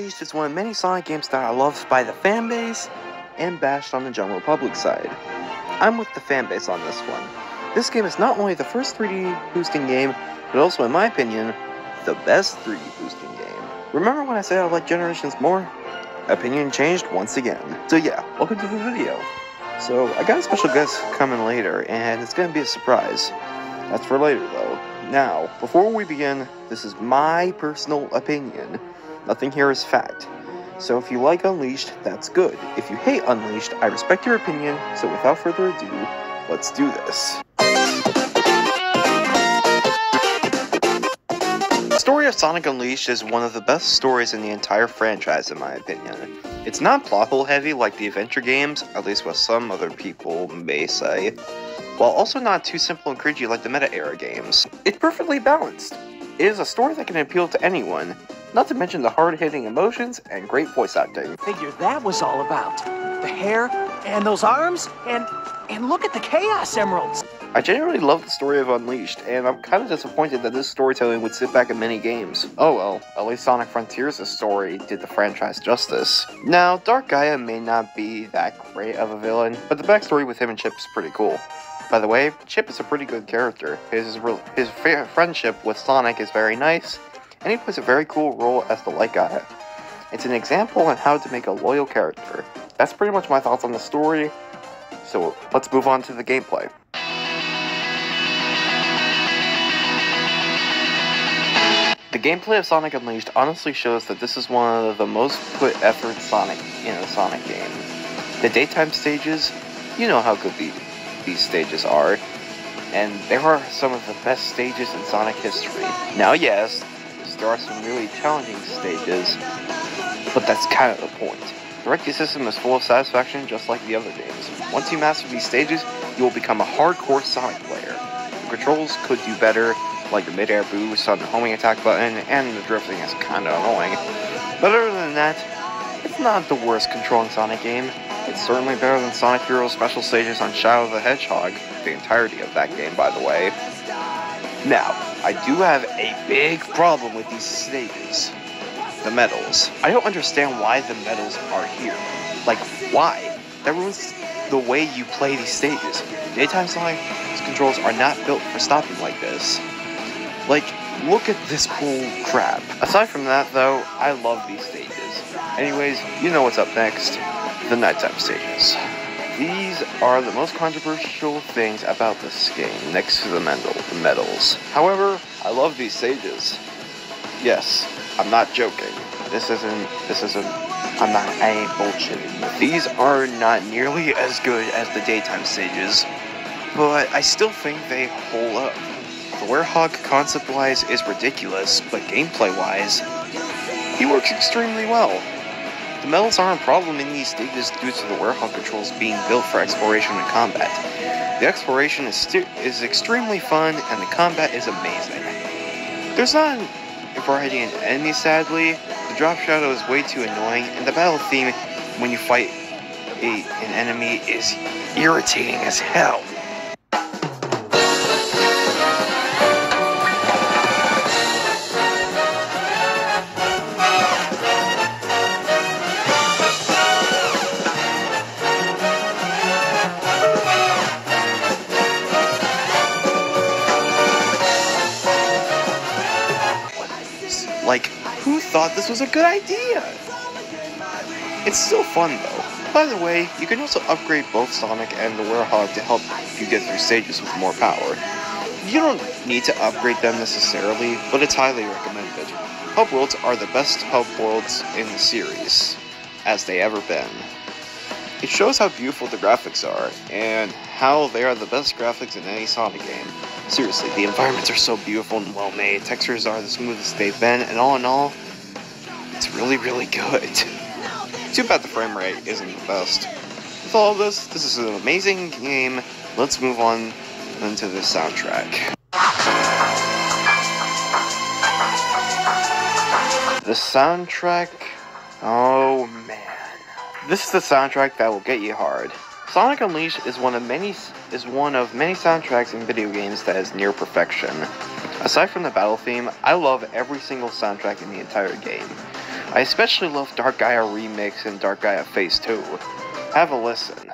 Unleashed is one of many Sonic games that are loved by the fanbase and bashed on the general public side. I'm with the fanbase on this one. This game is not only the first 3D boosting game, but also, in my opinion, the best 3D boosting game. Remember when I said I like Generations more? Opinion changed once again. So yeah, welcome to the video. So I got a special guest coming later, and it's gonna be a surprise. That's for later though. Now, before we begin, this is my personal opinion. Nothing here is fact. So if you like Unleashed, that's good. If you hate Unleashed, I respect your opinion, so without further ado, let's do this. The story of Sonic Unleashed is one of the best stories in the entire franchise in my opinion. It's not plot hole heavy like the adventure games, at least what some other people may say, while also not too simple and cringy like the meta-era games. It's perfectly balanced. It is a story that can appeal to anyone, not to mention the hard-hitting emotions and great voice acting. Figured that was all about. The hair, and those arms, and look at the Chaos Emeralds! I genuinely love the story of Unleashed, and I'm kind of disappointed that this storytelling would sit back in many games. Oh well, at least Sonic Frontiers' story did the franchise justice. Now, Dark Gaia may not be that great of a villain, but the backstory with him and Chip is pretty cool. By the way, Chip is a pretty good character. His friendship with Sonic is very nice, and he plays a very cool role as the Light Guy. It's an example on how to make a loyal character. That's pretty much my thoughts on the story, so let's move on to the gameplay. The gameplay of Sonic Unleashed honestly shows that this is one of the most put effort Sonic in a Sonic game. The daytime stages, you know how good these stages are, and there are some of the best stages in Sonic history. Now yes, there are some really challenging stages, but that's kind of the point. The Recce system is full of satisfaction just like the other games. Once you master these stages, you will become a hardcore Sonic player. The controls could do better, like the mid-air boost on the homing attack button, and the drifting is kinda annoying. But other than that, it's not the worst controlling Sonic game. It's certainly better than Sonic Heroes special stages on Shadow the Hedgehog, the entirety of that game by the way. Now, I do have a big problem with these stages. The medals. I don't understand why the medals are here. Like, why? That ruins the way you play these stages. Daytime Sonic controls are not built for stopping like this. Like, look at this bull crap. Aside from that though, I love these stages. Anyways, you know what's up next. The nighttime stages. These are the most controversial things about this game, next to the medals. However, I love these stages. Yes, I'm not joking. I ain't bullshitting. These are not nearly as good as the daytime stages, but I still think they hold up. The Werehog concept-wise is ridiculous, but gameplay-wise, he works extremely well. The medals aren't a problem in these stages due to the Werehog controls being built for exploration and combat. The exploration is extremely fun, and the combat is amazing. There's not a variety in enemies, sadly. The drop shadow is way too annoying, and the battle theme when you fight an enemy is irritating as hell. Like, who thought this was a good idea? It's still fun though. By the way, you can also upgrade both Sonic and the Werehog to help you get through stages with more power. You don't need to upgrade them necessarily, but it's highly recommended. Hub Worlds are the best Hub Worlds in the series, as they ever been. It shows how beautiful the graphics are, and how they are the best graphics in any Sonic game. Seriously, the environments are so beautiful and well made, textures are the smoothest they've been, and all in all, it's really, really good. Too bad the frame rate isn't the best. With all of this is an amazing game. Let's move on into the soundtrack. The soundtrack, oh man. This is the soundtrack that will get you hard. Sonic Unleashed is one of many soundtracks in video games that is near perfection. Aside from the battle theme, I love every single soundtrack in the entire game. I especially love Dark Gaia Remix and Dark Gaia Phase 2. Have a listen.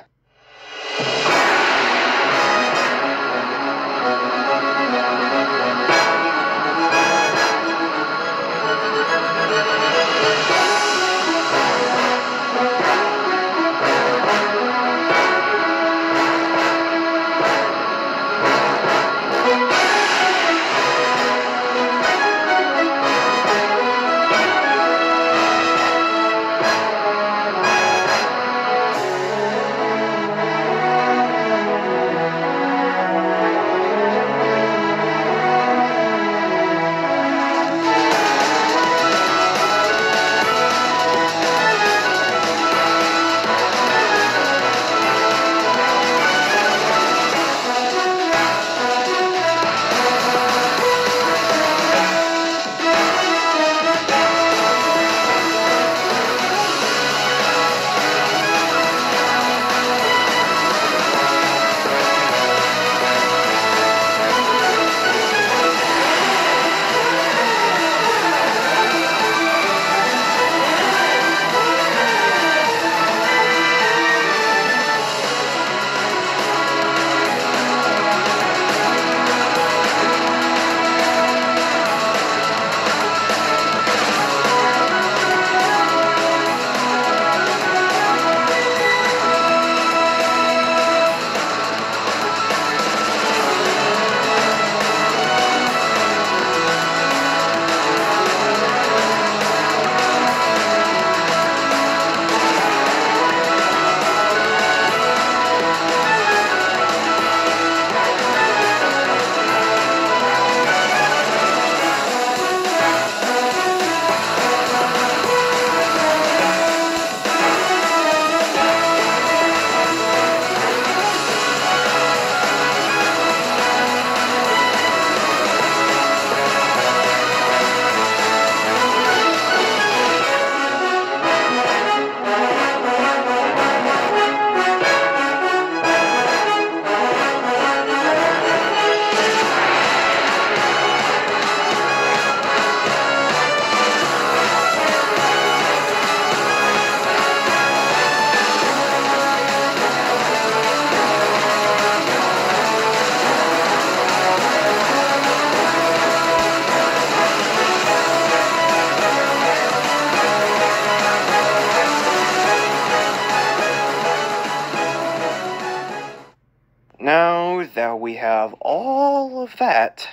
Now that we have all of that,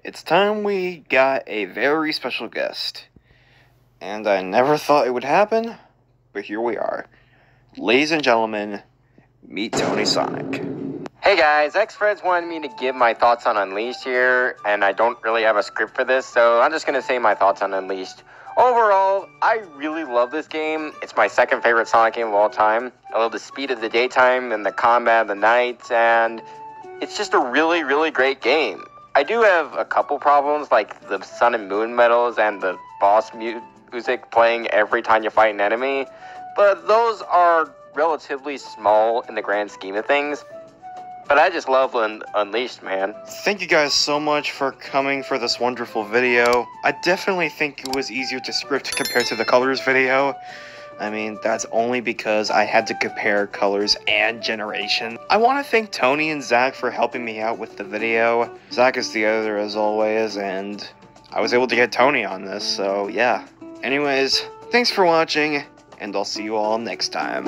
it's time we got a very special guest. And I never thought it would happen, but here we are. Ladies and gentlemen, meet Tony Sonic. Hey guys, X-Freds wanted me to give my thoughts on Unleashed here, and I don't really have a script for this, so I'm just going to say my thoughts on Unleashed. Overall, I really love this game. It's my second favorite Sonic game of all time. I love the speed of the daytime and the combat of the night, and it's just a really, really great game. I do have a couple problems, like the Sun and Moon medals and the boss music playing every time you fight an enemy, but those are relatively small in the grand scheme of things. But I just love Unleashed, man. Thank you guys so much for coming for this wonderful video. I definitely think it was easier to script compared to the Colors video. I mean, that's only because I had to compare Colors and Generation. I want to thank Tony and Zach for helping me out with the video. Zach is the editor as always, and I was able to get Tony on this, so yeah. Anyways, thanks for watching, and I'll see you all next time.